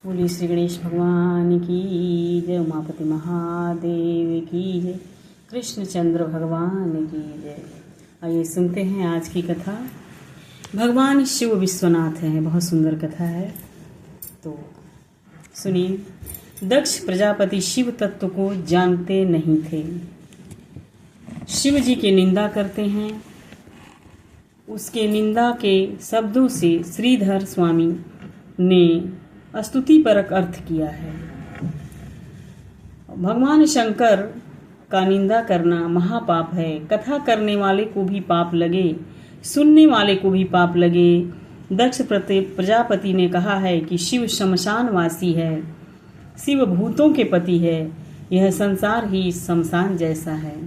बोलिए श्री गणेश भगवान की जय, उमापति महादेव की जय, कृष्णचंद्र भगवान की जय। आइए सुनते हैं आज की कथा। भगवान शिव विश्वनाथ हैं, बहुत सुंदर कथा है। तो सुनिए। दक्ष प्रजापति शिव तत्व को जानते नहीं थे। शिव जी की निंदा करते हैं। उसके निंदा के शब्दों से श्रीधर स्वामी ने स्तुतिपरक अर्थ किया है। भगवान शंकर का निंदा करना महापाप है। कथा करने वाले को भी पाप लगे, सुनने वाले को भी पाप लगे। दक्ष प्रजापति ने कहा है कि शिव शमशानवासी है, शिव भूतों के पति है, यह संसार ही शमशान जैसा है।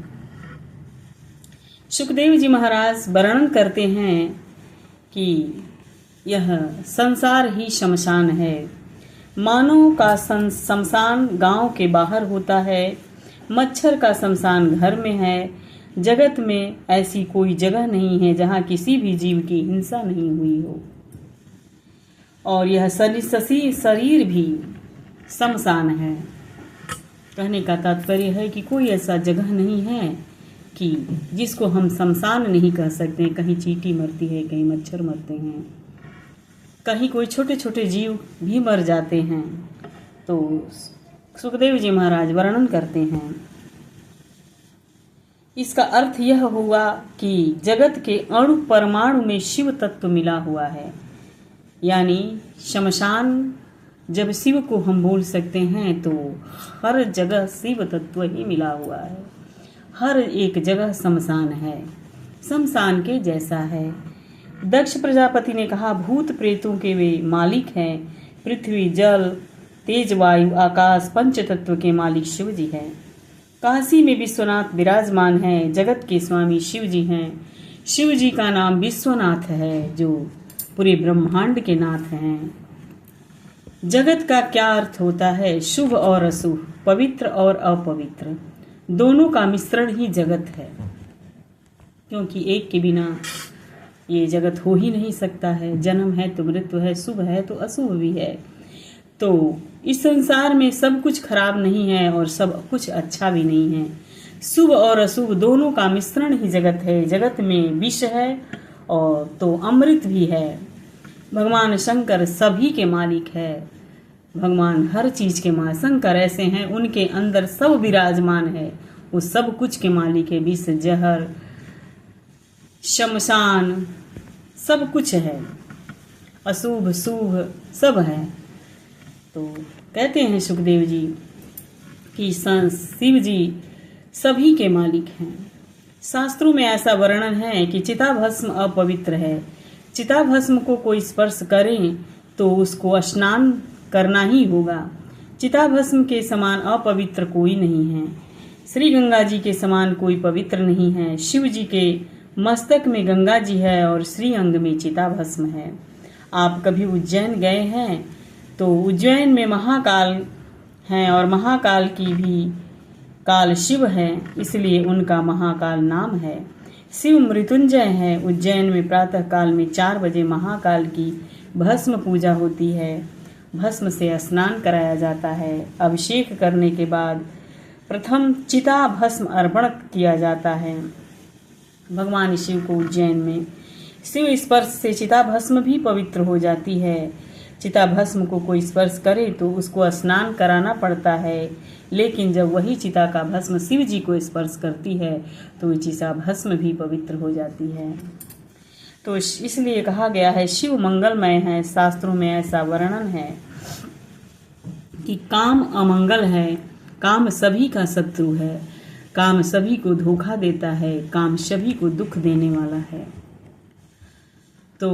सुखदेव जी महाराज वर्णन करते हैं कि यह संसार ही शमशान है। मानव का शमशान गांव के बाहर होता है, मच्छर का शमशान घर में है। जगत में ऐसी कोई जगह नहीं है जहां किसी भी जीव की हिंसा नहीं हुई हो। और यह शरीर भी शमशान है। कहने का तात्पर्य है कि कोई ऐसा जगह नहीं है कि जिसको हम शमशान नहीं कह सकते। कहीं चींटी मरती है, कहीं मच्छर मरते हैं, कहीं कोई छोटे छोटे जीव भी मर जाते हैं। तो सुखदेव जी महाराज वर्णन करते हैं, इसका अर्थ यह हुआ कि जगत के अणु परमाणु में शिव तत्व मिला हुआ है। यानी शमशान जब शिव को हम बोल सकते हैं तो हर जगह शिव तत्व ही मिला हुआ है। हर एक जगह शमशान है, शमशान के जैसा है। दक्ष प्रजापति ने कहा, भूत प्रेतों के वे मालिक हैं। पृथ्वी, जल, तेज, वायु, आकाश, पंच तत्व के मालिक शिव जी हैं। काशी में विश्वनाथ विराजमान है, जगत के स्वामी शिव जी हैं। शिव जी का नाम विश्वनाथ है, जो पूरे ब्रह्मांड के नाथ हैं। जगत का क्या अर्थ होता है? शुभ और अशुभ, पवित्र और अपवित्र, दोनों का मिश्रण ही जगत है। क्योंकि एक के बिना ये जगत हो ही नहीं सकता है। जन्म है तो मृत्यु है, शुभ है तो अशुभ भी है। तो इस संसार में सब कुछ खराब नहीं है और सब कुछ अच्छा भी नहीं है। शुभ और अशुभ दोनों का मिश्रण ही जगत है। जगत में विष है और तो अमृत भी है। भगवान शंकर सभी के मालिक है। भगवान हर चीज के मालिक। शंकर ऐसे हैं, उनके अंदर सब विराजमान है, वो सब कुछ के मालिक है। विष, जहर, शमशान, सब कुछ है। अशुभ शुभ सब है। तो कहते हैं सुखदेव जी कि शिव जी सभी के मालिक हैं। शास्त्रों में ऐसा वर्णन है कि चिताभस्म अपवित्र है। चिताभस्म को कोई स्पर्श करे तो उसको स्नान करना ही होगा। चिताभस्म के समान अपवित्र कोई नहीं है। श्री गंगा जी के समान कोई पवित्र नहीं है। शिव जी के मस्तक में गंगा जी है और श्री अंग में चिताभस्म है। आप कभी उज्जैन गए हैं तो उज्जैन में महाकाल हैं और महाकाल की भी काल शिव है, इसलिए उनका महाकाल नाम है। शिव मृत्युंजय है। उज्जैन में प्रातः काल में 4 बजे महाकाल की भस्म पूजा होती है। भस्म से स्नान कराया जाता है। अभिषेक करने के बाद प्रथम चिता भस्म अर्पण किया जाता है भगवान शिव को। उज्जैन में शिव स्पर्श से चिता भस्म भी पवित्र हो जाती है। चिता भस्म को कोई स्पर्श करे तो उसको स्नान कराना पड़ता है, लेकिन जब वही चिता का भस्म शिव जी को स्पर्श करती है तो चिता भस्म भी पवित्र हो जाती है। तो इसलिए कहा गया है शिव मंगलमय है। शास्त्रों में ऐसा वर्णन है कि काम अमंगल है, काम सभी का शत्रु है, काम सभी को धोखा देता है, काम सभी को दुख देने वाला है। तो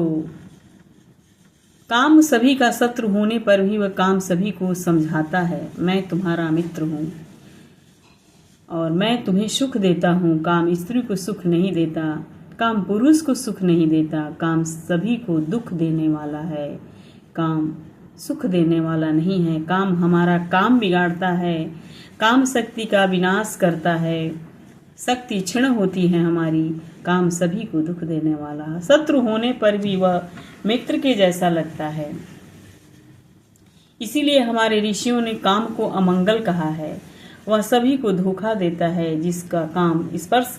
काम सभी का शत्रु होने पर भी वह काम सभी को समझाता है, मैं तुम्हारा मित्र हूँ और मैं तुम्हें सुख देता हूँ। काम स्त्री को सुख नहीं देता, काम पुरुष को सुख नहीं देता, काम सभी को दुख देने वाला है, काम सुख देने वाला नहीं है। काम हमारा काम बिगाड़ता है, काम शक्ति का विनाश करता है, शक्ति क्षीण होती है हमारी। काम सभी को दुख देने वाला, शत्रु होने पर भी वह मित्र के जैसा लगता है। इसीलिए हमारे ऋषियों ने काम को अमंगल कहा है। वह सभी को धोखा देता है। जिसका काम स्पर्श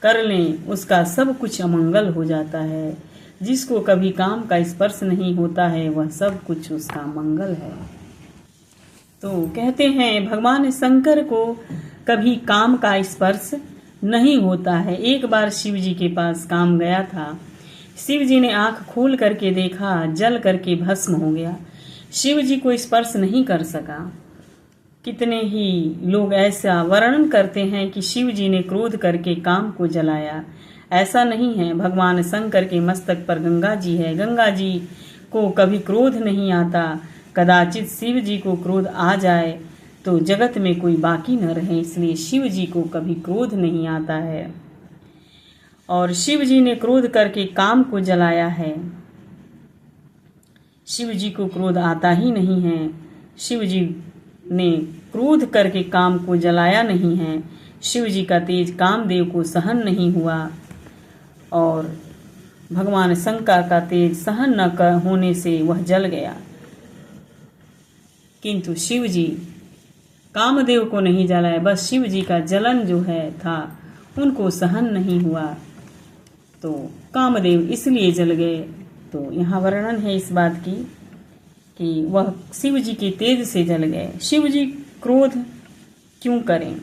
कर लें उसका सब कुछ अमंगल हो जाता है। जिसको कभी काम का स्पर्श नहीं होता है वह सब कुछ उसका मंगल है। तो कहते हैं भगवान शंकर को कभी काम का स्पर्श नहीं होता है। एक बार शिव जी के पास काम गया था। शिव जी ने आंख खोल करके देखा, जल करके भस्म हो गया। शिव जी को स्पर्श नहीं कर सका। कितने ही लोग ऐसा वर्णन करते हैं कि शिव जी ने क्रोध करके काम को जलाया। ऐसा नहीं है। भगवान शंकर के मस्तक पर गंगा जी है। गंगा जी को कभी क्रोध नहीं आता। कदाचित शिव जी को क्रोध आ जाए तो जगत में कोई बाकी न रहे, इसलिए शिव जी को कभी क्रोध नहीं आता है। और शिव जी ने क्रोध करके काम को जलाया है। शिव जी को क्रोध आता ही नहीं है। शिव जी ने क्रोध करके काम को जलाया नहीं है। शिव जी का तेज कामदेव को सहन नहीं हुआ और भगवान शंकर का तेज सहन न होने से वह जल गया। किंतु शिव जी कामदेव को नहीं जलाया, बस शिव जी का जलन जो है था उनको सहन नहीं हुआ तो कामदेव इसलिए जल गए। तो यहाँ वर्णन है इस बात की कि वह शिव जी के तेज से जल गए। शिव जी क्रोध क्यों करें?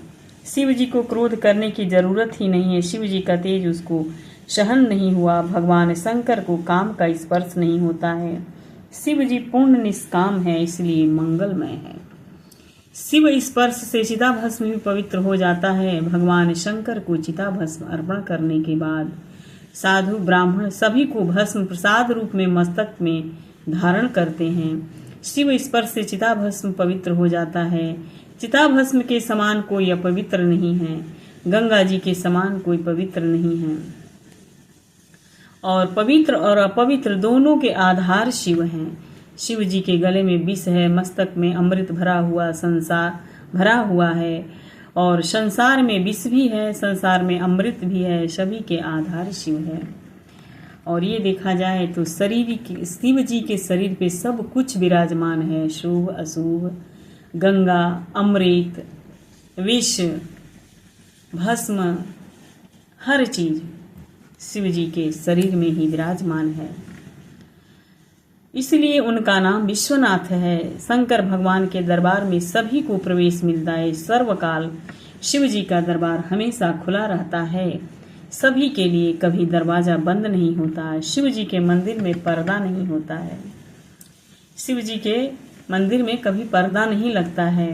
शिव जी को क्रोध करने की जरूरत ही नहीं है। शिव जी का तेज उसको सहन नहीं हुआ। भगवान शंकर को काम का स्पर्श नहीं होता है। शिव जी पूर्ण निष्काम है, इसलिए मंगलमय है। शिव स्पर्श से चिताभस्म भी पवित्र हो जाता है। भगवान शंकर को चिताभस्म अर्पण करने के बाद साधु ब्राह्मण सभी को भस्म प्रसाद रूप में मस्तक में धारण करते हैं। शिव स्पर्श से चिताभस्म पवित्र हो जाता है। चिताभस्म के समान कोई अपवित्र नहीं है। गंगा जी के समान कोई पवित्र नहीं है। और पवित्र और अपवित्र दोनों के आधार शिव हैं। शिव जी के गले में विष है, मस्तक में अमृत भरा हुआ संसार भरा हुआ है और संसार में विष भी है, संसार में अमृत भी है। सभी के आधार शिव है। और ये देखा जाए तो शिव जी के शरीर पे सब कुछ विराजमान है। शुभ अशुभ, गंगा, अमृत, विष, भस्म, हर चीज शिव जी के शरीर में ही विराजमान है। इसलिए उनका नाम विश्वनाथ है। शंकर भगवान के दरबार में सभी को प्रवेश मिलता है। सर्वकाल शिव जी का दरबार हमेशा खुला रहता है सभी के लिए, कभी दरवाजा बंद नहीं होता। शिव जी के मंदिर में पर्दा नहीं होता है। शिव जी के मंदिर में कभी पर्दा नहीं लगता है।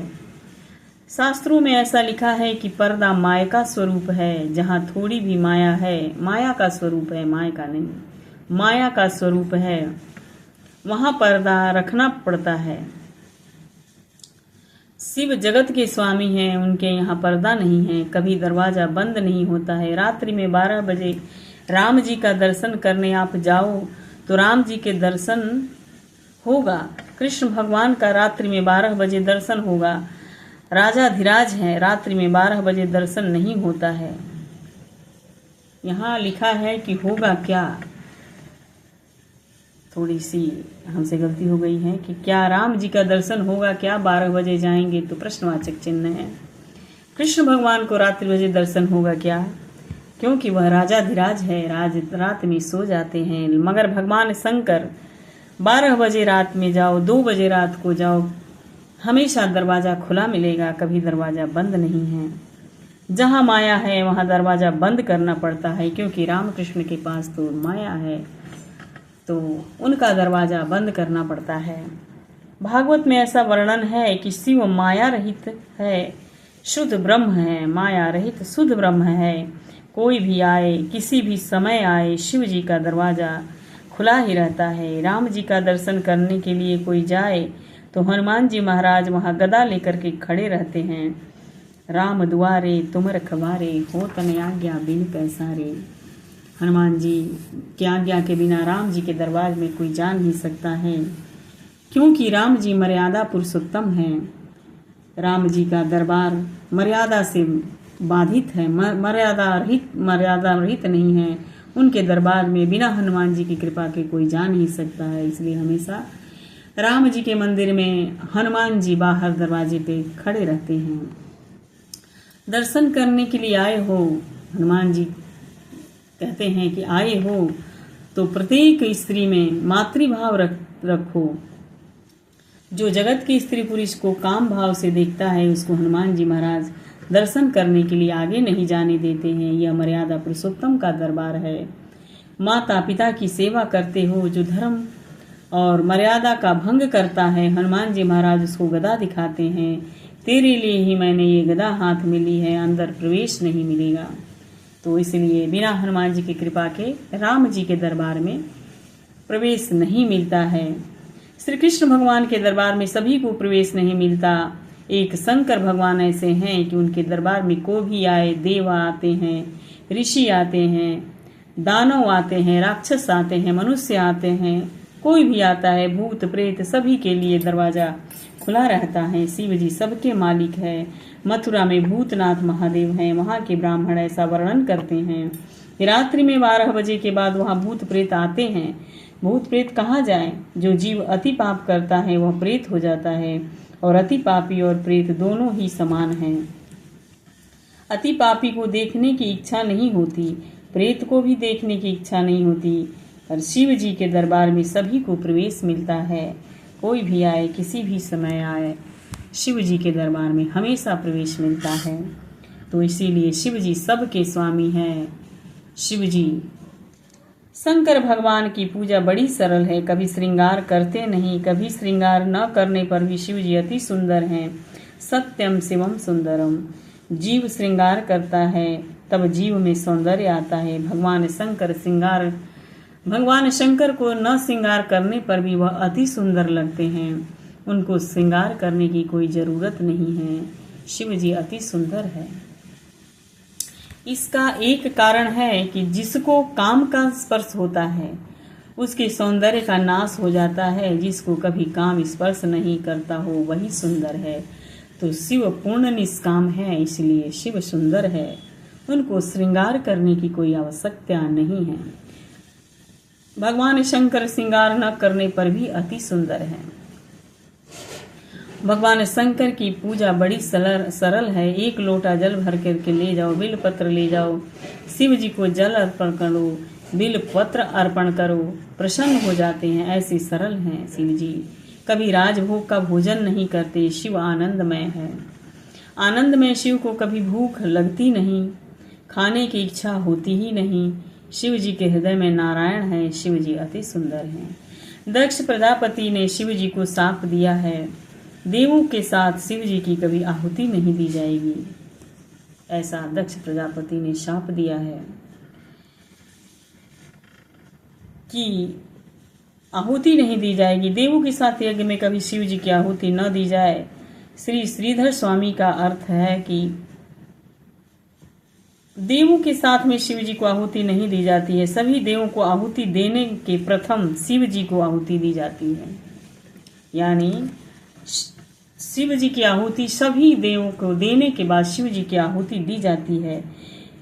शास्त्रों में ऐसा लिखा है कि पर्दा माया का स्वरूप है। जहाँ थोड़ी भी माया है, माया का स्वरूप है, माया का नहीं, माया का स्वरूप है, वहां पर्दा रखना पड़ता है। शिव जगत के स्वामी हैं, उनके यहाँ पर्दा नहीं है, कभी दरवाजा बंद नहीं होता है। रात्रि में 12 बजे राम जी का दर्शन करने आप जाओ तो राम जी के दर्शन होगा। कृष्ण भगवान का रात्रि में 12 बजे दर्शन होगा। राजा धीराज है, रात्रि में 12 बजे दर्शन नहीं होता है। यहाँ लिखा है कि होगा क्या, थोड़ी सी हमसे गलती हो गई है कि क्या राम जी का दर्शन होगा क्या 12 बजे जाएंगे, तो प्रश्नवाचक चिन्ह है। कृष्ण भगवान को रात्रि बजे दर्शन होगा क्या, क्योंकि वह राजा धीराज है, रात में सो जाते हैं। मगर भगवान शंकर 12 बजे रात में जाओ, 2 बजे रात को जाओ, हमेशा दरवाजा खुला मिलेगा, कभी दरवाजा बंद नहीं है। जहाँ माया है वहाँ दरवाजा बंद करना पड़ता है, क्योंकि रामकृष्ण के पास तो माया है, तो उनका दरवाजा बंद करना पड़ता है। भागवत में ऐसा वर्णन है कि शिव माया रहित है, शुद्ध ब्रह्म है, माया रहित शुद्ध ब्रह्म है। कोई भी आए, किसी भी समय आए, शिव जी का दरवाजा खुला ही रहता है। राम जी का दर्शन करने के लिए कोई जाए तो हनुमान जी महाराज वहाँ गदा लेकर के खड़े रहते हैं। राम दुआरे तुम रखवारे, हो तन आज्ञा बिन पैसारे। हनुमान जी की आज्ञा के बिना राम जी के दरबार में कोई जा नहीं सकता है, क्योंकि राम जी मर्यादा पुरुषोत्तम हैं। राम जी का दरबार मर्यादा से बाधित है, मर्यादा रहित नहीं है। उनके दरबार में बिना हनुमान जी की कृपा के कोई जा नहीं सकता है। इसलिए हमेशा राम जी के मंदिर में हनुमान जी बाहर दरवाजे पे खड़े रहते हैं। दर्शन करने के लिए आए हो, हनुमान जी कहते हैं कि आए हो तो प्रत्येक स्त्री में मातृभाव रखो। जो जगत की स्त्री पुरुष को काम भाव से देखता है उसको हनुमान जी महाराज दर्शन करने के लिए आगे नहीं जाने देते हैं। यह मर्यादा पुरुषोत्तम का दरबार है। माता पिता की सेवा करते हो, जो धर्म और मर्यादा का भंग करता है, हनुमान जी महाराज उसको गदा दिखाते हैं। तेरे लिए ही मैंने ये गदा हाथ में ली है, अंदर प्रवेश नहीं मिलेगा। तो इसलिए बिना हनुमान जी की कृपा के राम जी के दरबार में प्रवेश नहीं मिलता है। श्री कृष्ण भगवान के दरबार में सभी को प्रवेश नहीं मिलता। एक शंकर भगवान ऐसे हैं कि उनके दरबार में कोई भी आए, देवा आते हैं, ऋषि आते हैं, दानव आते हैं, राक्षस आते हैं, मनुष्य आते हैं, कोई भी आता है, भूत प्रेत, सभी के लिए दरवाजा खुला रहता है। शिव जी सबके मालिक है। मथुरा में भूतनाथ महादेव हैं। वहाँ के ब्राह्मण ऐसा वर्णन करते हैं कि रात्रि में 12 बजे के बाद वहाँ भूत प्रेत आते हैं। भूत प्रेत कहाँ जाए? जो जीव अति पाप करता है वह प्रेत हो जाता है, और अति पापी और प्रेत दोनों ही समान हैं। अति पापी को देखने की इच्छा नहीं होती, प्रेत को भी देखने की इच्छा नहीं होती, और शिव जी के दरबार में सभी को प्रवेश मिलता है। कोई भी आए, किसी भी समय आए, शिव जी के दरबार में हमेशा प्रवेश मिलता है। तो इसीलिए शिव जी सबके स्वामी हैं। शिव जी शंकर भगवान की पूजा बड़ी सरल है। कभी श्रृंगार करते नहीं, कभी श्रृंगार न करने पर भी शिव जी अति सुंदर हैं। सत्यम शिवम सुंदरम। जीव श्रृंगार करता है तब जीव में सौंदर्य आता है। भगवान शंकर को न श्रृंगार करने पर भी वह अति सुंदर लगते हैं। उनको श्रृंगार करने की कोई जरूरत नहीं है। शिव जी अति सुंदर है। इसका एक कारण है कि जिसको काम का स्पर्श होता है उसके सौंदर्य का नाश हो जाता है। जिसको कभी काम स्पर्श नहीं करता हो वही सुंदर है। तो शिव पूर्ण निष्काम है, इसलिए शिव सुंदर है। उनको श्रृंगार करने की कोई आवश्यकता नहीं है। भगवान शंकर श्रृंगार न करने पर भी अति सुंदर है। भगवान शंकर की पूजा बड़ी सरल है। एक लोटा जल भर करके ले जाओ, बिल पत्र ले जाओ, शिव जी को जल अर्पण करो, बिल पत्र अर्पण करो, प्रसन्न हो जाते हैं। ऐसे सरल हैं शिव जी। कभी राजभोग का भोजन नहीं करते। शिव आनंदमय है। आनंदमय शिव को कभी भूख लगती नहीं, खाने की इच्छा होती ही नहीं। शिव जी के हृदय में नारायण है। शिव जी अति सुंदर हैं। दक्ष प्रजापति ने शिव जी को शाप दिया है, देवों के साथ शिव जी की कभी आहुति नहीं दी जाएगी। ऐसा दक्ष प्रजापति ने शाप दिया है कि आहुति नहीं दी जाएगी। देवों के साथ यज्ञ में कभी शिव जी की आहुति न दी जाए। श्री श्रीधर स्वामी का अर्थ है कि देवों के साथ में शिव जी को आहुति नहीं दी जाती है। सभी देवों को आहुति देने के प्रथम शिव जी को आहुति दी जाती है। यानी शिव जी की आहुति सभी देवों को देने के बाद शिव जी की आहुति दी जाती है।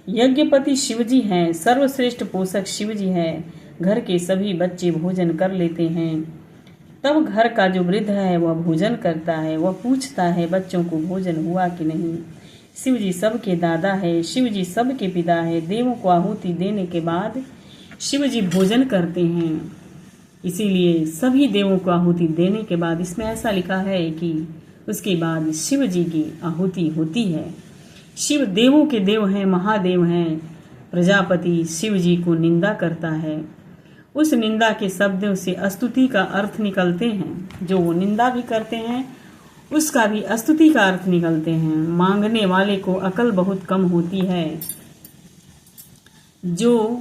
यज्ञपति शिव जी हैं। सर्वश्रेष्ठ पोषक शिव जी है। घर के सभी बच्चे भोजन कर लेते हैं। तब घर का जो वृद्ध है वह भोजन करता है। वह पूछता है बच्चों को भोजन हुआ कि नहीं। शिव जी सबके दादा है। शिव जी सबके पिता है। देवों को आहुति देने के बाद शिव जी भोजन करते हैं। इसीलिए सभी देवों को आहुति देने के बाद इसमें ऐसा लिखा है कि उसके बाद शिव जी की आहुति होती है। शिव देवों के देव हैं, महादेव हैं। प्रजापति शिव जी को निंदा करता है। उस निंदा के शब्दों से स्तुति का अर्थ निकलते हैं। जो वो निंदा भी करते हैं उसका भी स्तुति का अर्थ निकलते हैं। मांगने वाले को अकल बहुत कम होती है। जो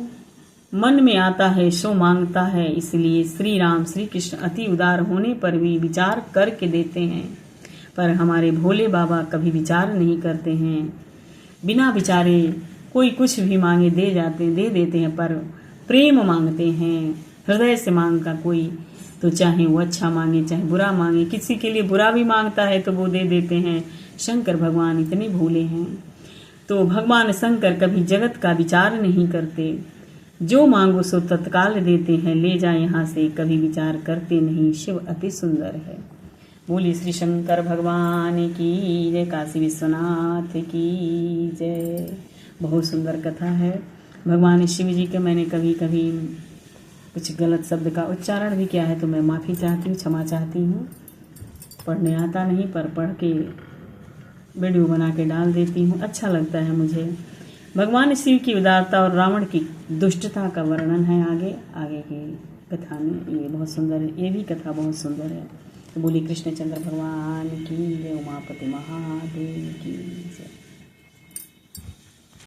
मन में आता है सो मांगता है। इसलिए श्री राम श्री कृष्ण अति उदार होने पर भी विचार करके देते हैं, पर हमारे भोले बाबा कभी विचार नहीं करते हैं। बिना विचारे कोई कुछ भी मांगे दे देते हैं, पर प्रेम मांगते हैं। हृदय से मांगता कोई तो चाहे वो अच्छा मांगे चाहे बुरा मांगे, किसी के लिए बुरा भी मांगता है तो वो दे देते हैं। शंकर भगवान इतने भोले हैं। तो भगवान शंकर कभी जगत का विचार नहीं करते। जो मांगो सो तत्काल देते हैं, ले जा यहाँ से कभी विचार करते नहीं, शिव अति सुंदर है। बोली श्री शंकर भगवान की जय, काशी विश्वनाथ की जय। बहुत सुंदर कथा है। भगवान शिव जी के मैंने कभी कभी कुछ गलत शब्द का उच्चारण भी किया है तो मैं माफ़ी चाहती हूँ, क्षमा चाहती हूँ। पढ़ने आता नहीं पर पढ़ के वीडियो बना के डाल देती हूँ, अच्छा लगता है मुझे। भगवान शिव की उदारता और रावण की दुष्टता का वर्णन है आगे की कथा में। ये बहुत सुंदर है, ये भी कथा बहुत सुंदर है। तो बोली कृष्णचंद्र भगवान की जय, उमापति महादेव की जय।